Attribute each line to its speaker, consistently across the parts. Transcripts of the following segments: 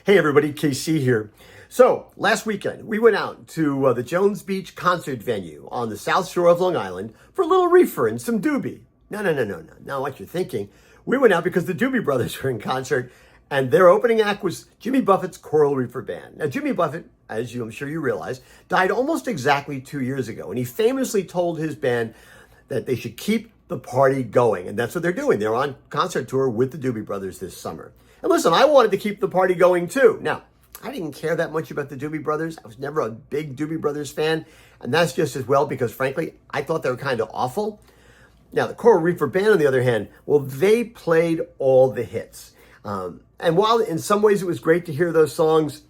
Speaker 1: Hey everybody, KC here. So last weekend we went out to the Jones Beach concert venue on the South Shore of Long Island for a little Reefer and some Doobie. No. Not what you're thinking. We went out because the Doobie Brothers were in concert and their opening act was Jimmy Buffett's Coral Reefer Band. Now Jimmy Buffett, I'm sure you realize, died almost exactly 2 years ago, and he famously told his band that they should keep the party going, and that's what they're doing. They're on concert tour with the Doobie Brothers this summer. And listen, I wanted to keep the party going too. Now, I didn't care that much about the Doobie Brothers. I was never a big Doobie Brothers fan, and that's just as well because, frankly, I thought they were kind of awful. Now, the Coral Reefer Band, on the other hand, well, they played all the hits. And while in some ways it was great to hear those songs,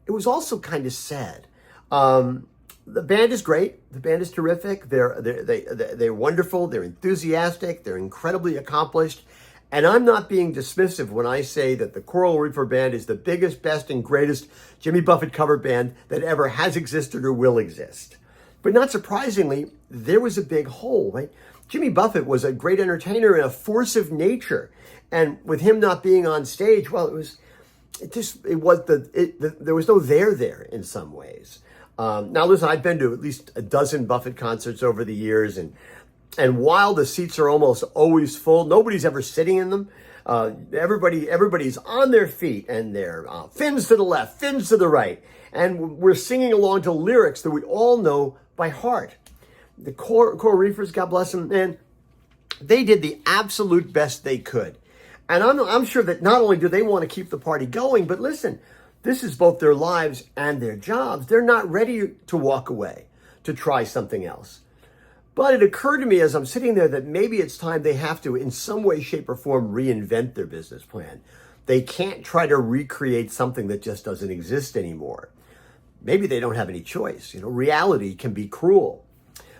Speaker 1: it was also kind of sad. The band is great. The band is terrific. They're wonderful. They're enthusiastic. They're incredibly accomplished. And I'm not being dismissive when I say that the Coral Reefer Band is the biggest, best, and greatest Jimmy Buffett cover band that ever has existed or will exist. But not surprisingly, there was a big hole, right? Jimmy Buffett was a great entertainer and a force of nature. And with him not being on stage, well, there was no there in some ways. Now, listen, I've been to at least a dozen Buffett concerts over the years, and while the seats are almost always full, nobody's ever sitting in them. Everybody's on their feet, and they're fins to the left, fins to the right, and we're singing along to lyrics that we all know by heart. The Coral Reefers, God bless them, and they did the absolute best they could. And I'm sure that not only do they want to keep the party going, but listen, this is both their lives and their jobs. They're not ready to walk away, to try something else. But it occurred to me as I'm sitting there that maybe it's time they have to, in some way, shape, or form, reinvent their business plan. They can't try to recreate something that just doesn't exist anymore. Maybe they don't have any choice. Reality can be cruel.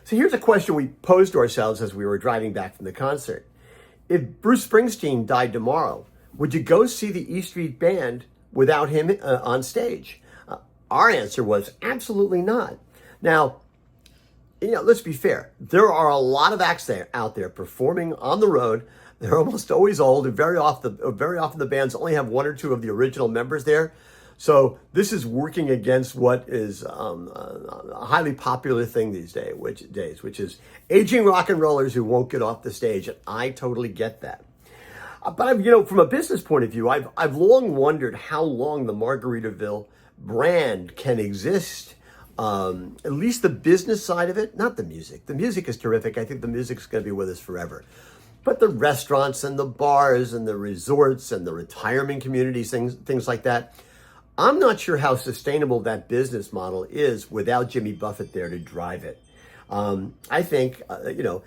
Speaker 1: So here's a question we posed to ourselves as we were driving back from the concert. If Bruce Springsteen died tomorrow, would you go see the E Street Band without him on stage? Our answer was absolutely not. Now, let's be fair. There are a lot of acts out there performing on the road. They're almost always old, and very often the bands only have one or two of the original members there. So this is working against what is a highly popular thing these days, which is aging rock and rollers who won't get off the stage. And I totally get that. But from a business point of view, I've long wondered how long the Margaritaville brand can exist. At least the business side of it, not the music. The music is terrific. I think the music's going to be with us forever. But the restaurants and the bars and the resorts and the retirement communities, things like that, I'm not sure how sustainable that business model is without Jimmy Buffett there to drive it. I think, a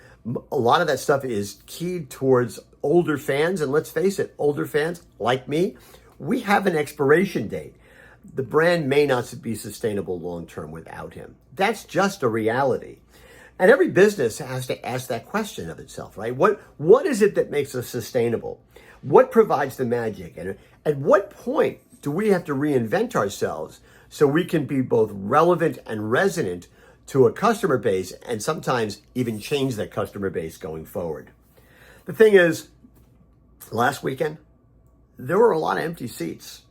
Speaker 1: lot of that stuff is keyed towards older fans. And let's face it, older fans like me, we have an expiration date. The brand may not be sustainable long-term without him. That's just a reality. And every business has to ask that question of itself, right? What is it that makes us sustainable? What provides the magic? And at what point do we have to reinvent ourselves so we can be both relevant and resonant to a customer base and sometimes even change that customer base going forward? The thing is, last weekend, there were a lot of empty seats.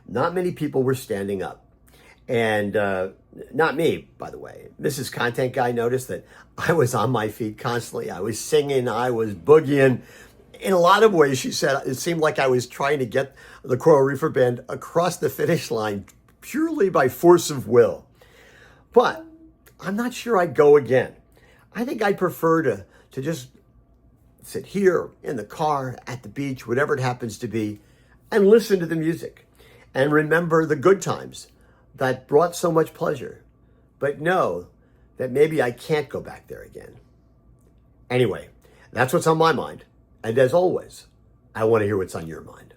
Speaker 1: Not many people were standing up. And not me, by the way. Mrs. Content Guy noticed that I was on my feet constantly. I was singing, I was boogieing. In a lot of ways, she said, it seemed like I was trying to get the Coral Reefer Band across the finish line purely by force of will. But I'm not sure I'd go again. I think I'd prefer to just sit here in the car, at the beach, whatever it happens to be, and listen to the music. And remember the good times that brought so much pleasure. But know that maybe I can't go back there again. Anyway, that's what's on my mind. And as always, I want to hear what's on your mind.